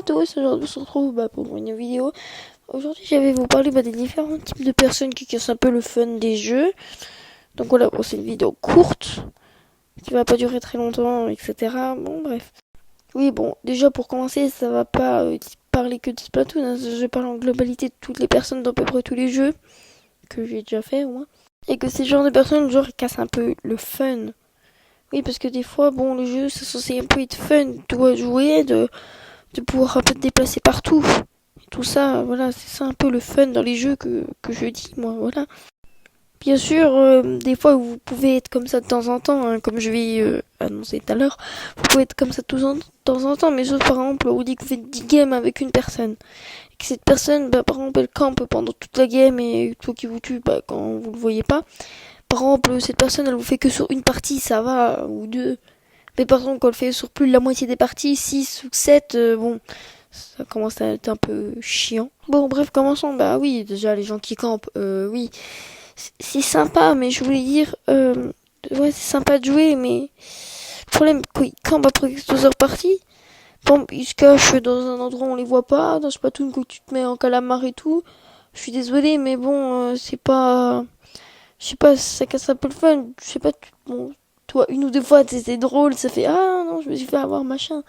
à tous, aujourd'hui on se retrouve pour une vidéo. Aujourd'hui j'avais vous parler des différents types de personnes qui cassent un peu le fun des jeux. Donc voilà, bon, c'est une vidéo courte, qui va pas durer très longtemps, etc. Bon bref. Oui bon, déjà pour commencer, ça va pas parler que de Splatoon, hein. Je parle en globalité de toutes les personnes dans à peu près tous les jeux, que j'ai déjà fait au moins. Et que ces genres de personnes, genre, ils cassent un peu le fun. Oui, parce que des fois, bon, le jeu, c'est censé un peu être fun, tu dois jouer, de pouvoir un peu te déplacer partout. Et tout ça, voilà, c'est ça un peu le fun dans les jeux que je dis, moi, voilà. Bien sûr, des fois, vous pouvez être comme ça de temps en temps, hein, comme je vais annoncer tout à l'heure. Vous pouvez être comme ça de temps en temps, mais sauf par exemple, on vous dit que vous faites 10 games avec une personne. Et que cette personne, par exemple, elle campe pendant toute la game et toi qui vous tue quand vous le voyez pas. Par exemple, cette personne, elle vous fait que sur une partie, ça va, ou deux. Mais par contre, quand elle fait sur plus de la moitié des parties, 6 ou 7, bon, ça commence à être un peu chiant. Bon, bref, commençons. Bah oui, déjà, les gens qui campent, oui, c'est sympa, mais je voulais dire, ouais, c'est sympa de jouer, mais le problème, quand ils campent après plusieurs parties, bon, ils se cachent dans un endroit où on les voit pas, dans Splatoon, quand tu te mets en calamar et tout. Je suis désolée, mais bon, c'est pas... Je sais pas, ça casse un peu le fun. Je sais pas, bon, toi, une ou deux fois, c'était drôle, ça fait, ah non, je me suis fait avoir, machin.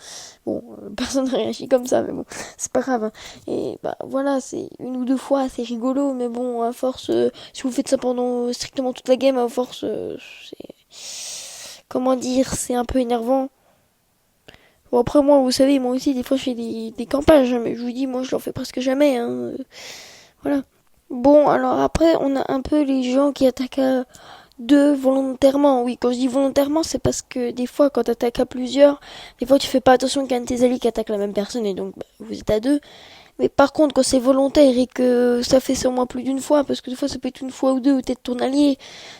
Bon, personne ne réagit comme ça, mais bon, c'est pas grave, hein. Et bah voilà, c'est une ou deux fois, c'est rigolo, mais bon, à force, si vous faites ça pendant strictement toute la game, à force, c'est, comment dire, c'est un peu énervant. Bon, après, moi, vous savez, moi aussi, des fois, je fais des campages, hein, mais je vous dis, moi, je l'en fais presque jamais, hein. Voilà. Bon, alors après, on a un peu les gens qui attaquent à deux volontairement. Oui, quand je dis volontairement, c'est parce que des fois, quand tu attaques à plusieurs, des fois, tu fais pas attention qu'un de tes alliés qui attaque la même personne et donc vous êtes à deux. Mais par contre, quand c'est volontaire et que ça fait sûrement plus d'une fois, parce que des fois, ça peut être une fois ou deux, ou peut-être ton allié.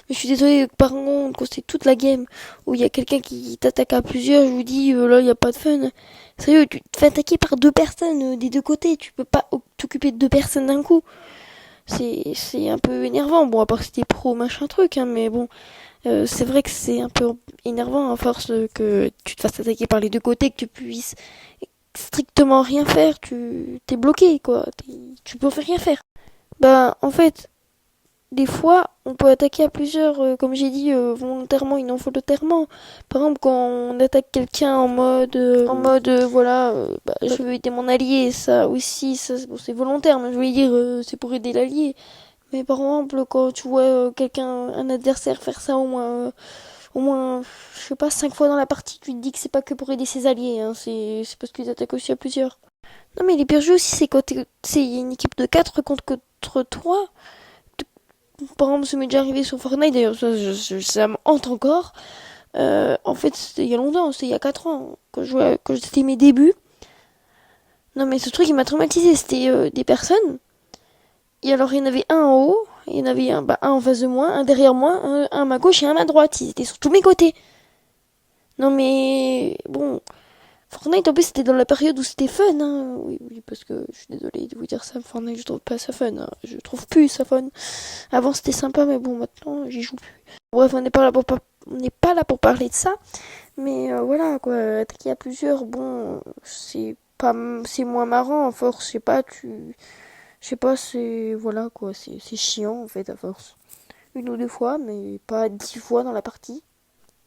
Mais je suis désolée, par contre, quand c'est toute la game où il y a quelqu'un qui t'attaque à plusieurs, je vous dis, là, il n'y a pas de fun. Sérieux, tu te fais attaquer par deux personnes des deux côtés. Tu peux pas t'occuper de deux personnes d'un coup. C'est un peu énervant. Bon, à part si t'es pro, machin truc, hein, mais bon, c'est vrai que c'est un peu énervant à force que tu te fasses attaquer par les deux côtés, que tu puisses strictement rien faire, t'es bloqué, quoi. Tu peux rien faire. Bah, en fait, des fois, on peut attaquer à plusieurs, comme j'ai dit, volontairement et non volontairement. Par exemple, quand on attaque quelqu'un en mode, voilà, bah, je veux aider mon allié, ça aussi, ça, bon, c'est volontaire, mais je veux dire, c'est pour aider l'allié. Mais par exemple, quand tu vois un adversaire faire ça au moins, je sais pas, 5 fois dans la partie, tu te dis que c'est pas que pour aider ses alliés, hein, c'est parce qu'ils attaquent aussi à plusieurs. Non, mais les pires jeux aussi, c'est quand c'est une équipe de 4 contre 3. Par exemple, ça m'est déjà arrivé sur Fortnite, d'ailleurs, ça me hante encore. En fait, c'était il y a longtemps, c'était il y a 4 ans, quand c'était mes débuts. Non, mais ce truc, il m'a traumatisé. C'était des personnes. Et alors, il y en avait un en haut, il y en avait un en face de moi, un derrière moi, un à ma gauche et un à ma droite. Ils étaient sur tous mes côtés. Non, mais bon, Fortnite, en plus, c'était dans la période où c'était fun, hein. Oui, oui, parce que je suis désolée de vous dire ça, Fortnite, je trouve pas ça fun, hein. Je trouve plus ça fun. Avant, c'était sympa, mais bon, maintenant, j'y joue plus. Bref, on n'est pas là pour parler de ça, mais voilà, quoi, attaquer à plusieurs, bon, c'est moins marrant, à force, je sais pas, voilà, quoi, c'est chiant, en fait, à force. Une ou deux fois, mais pas 10 fois dans la partie.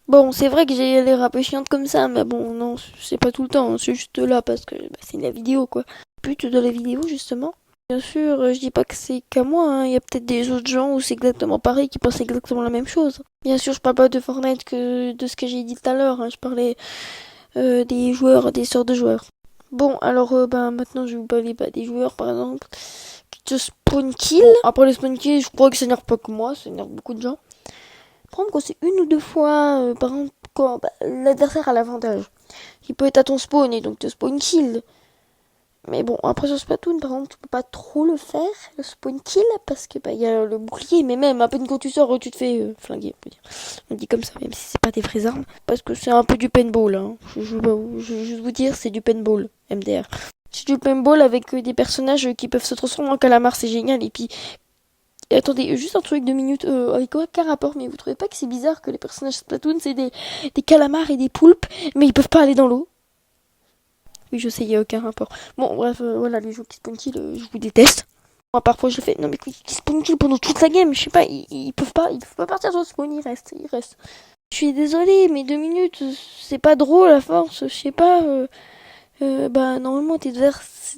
Bon, c'est vrai que j'ai l'air un peu chiante comme ça, mais bon, non, c'est pas tout le temps, hein. C'est juste là parce que c'est la vidéo, quoi. Le but de la vidéo, justement. Bien sûr, je dis pas que c'est qu'à moi, hein. Il y a peut-être des autres gens où c'est exactement pareil, qui pensent exactement la même chose. Bien sûr, je parle pas de Fortnite que de ce que j'ai dit tout à l'heure, hein. Je parlais des joueurs, des sortes de joueurs. Bon, alors, maintenant, je vais vous parler des joueurs, par exemple, qui te spawn kill. Bon, après les spawn kill, je crois que ça n'énerve pas que moi, ça énerve beaucoup de gens. Par exemple, quand c'est une ou deux fois, par exemple, quand l'adversaire a l'avantage, il peut être à ton spawn et donc te spawn kill. Mais bon, après sur Splatoon, par exemple, tu peux pas trop le faire, le spawn kill, parce que il y a le bouclier, mais même à peine quand tu sors, tu te fais flinguer, on peut dire. On dit comme ça, même si c'est pas des vraies armes, parce que c'est un peu du paintball, hein. Je vais juste vous dire, c'est du paintball, MDR. C'est du paintball avec des personnages qui peuvent se transformer en calamar, c'est génial. Et puis, et attendez, juste un truc 2 minutes, avec aucun rapport, mais vous trouvez pas que c'est bizarre que les personnages Splatoon, c'est des calamars et des poulpes, mais ils peuvent pas aller dans l'eau? Oui, je sais, il n'y a aucun rapport. Bon, bref, voilà, les gens qui spawn kill, je vous déteste. Moi, parfois, je le fais. Non, mais qui spawn kill pendant toute la game, je sais pas, ils peuvent pas partir sur le spawn, ils restent. Je suis désolée, mais 2 minutes, c'est pas drôle à force, je sais pas. Bah, normalement, tes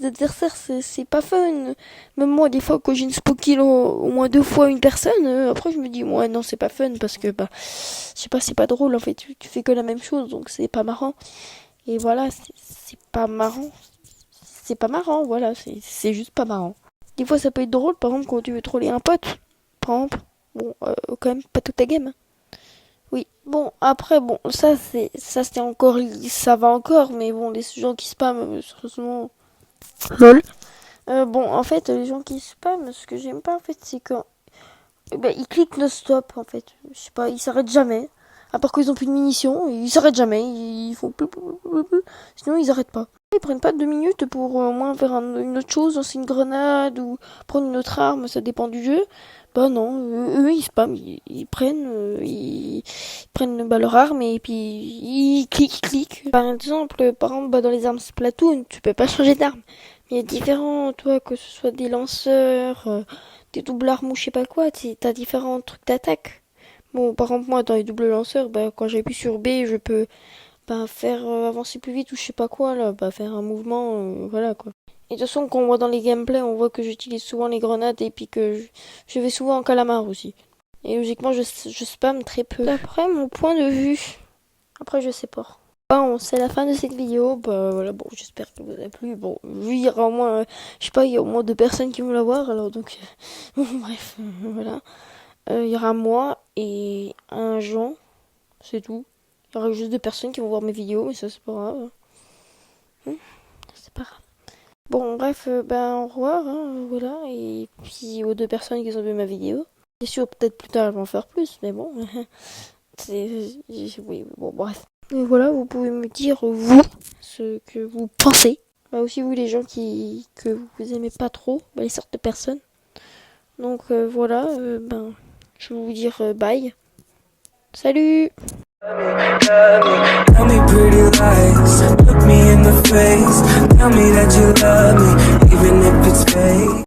adversaires, c'est pas fun. Même moi, des fois, quand j'ai une spawn kill au moins 2 fois une personne, après, je me dis, ouais, non, c'est pas fun parce que, bah, je sais pas, c'est pas drôle en fait. Tu fais que la même chose, donc c'est pas marrant. Et voilà, c'est pas marrant. C'est pas marrant, voilà, c'est juste pas marrant. Des fois, ça peut être drôle, par exemple, quand tu veux troller un pote, par exemple. Bon, quand même, pas toute ta game. Oui, bon, après, bon, ça c'était encore, ça va encore, mais bon, les gens qui spamment, sérieusement, lol. Bon, en fait, les gens qui spamment, ce que j'aime pas, en fait, c'est quand, ben, ils cliquent non-stop, en fait. Je sais pas, ils s'arrêtent jamais. À part qu'ils ont plus de munitions, ils s'arrêtent jamais, ils font sinon ils arrêtent pas. Ils prennent pas 2 minutes pour au moins faire une autre chose, lancer une grenade ou prendre une autre arme, ça dépend du jeu. Bah non, eux ils spamment, ils prennent bah, leur arme et puis ils cliquent. Par exemple, bah, dans les armes Splatoon, tu peux pas changer d'arme. Mais il y a différents, toi, que ce soit des lanceurs, des doubles armes ou je sais pas quoi, t'as différents trucs d'attaque. Bon, par exemple, moi, dans les doubles lanceurs, bah, quand j'appuie sur B, je peux bah, faire avancer plus vite ou je sais pas quoi, là, bah, faire un mouvement, voilà quoi. Et de toute façon, quand on voit dans les gameplays, on voit que j'utilise souvent les grenades et puis que je vais souvent en calamar aussi. Et logiquement, je spam très peu. D'après mon point de vue, après, je sais pas. Bon, c'est la fin de cette vidéo. Bah voilà, bon, j'espère que vous a plu. Bon, il y aura au moins, je sais pas, il y a au moins 2 personnes qui vont la voir, alors donc, bref, voilà. Il y aura moi et un Jean, c'est tout. Il y aura juste 2 personnes qui vont voir mes vidéos, mais ça c'est pas grave. C'est pas grave. Bon, bref, ben au revoir, hein, voilà. Et puis aux 2 personnes qui ont vu ma vidéo. Bien sûr, peut-être plus tard, elles vont en faire plus, mais bon. Oui, bon, bref. Et voilà, vous pouvez me dire, vous, ce que vous pensez. Bah, aussi, vous, les gens que vous aimez pas trop, bah, les sortes de personnes. Donc, voilà, ben, je vais vous dire bye. Salut! Tell me pretty lies, look me in the face, tell me that you love me, even if it's fake.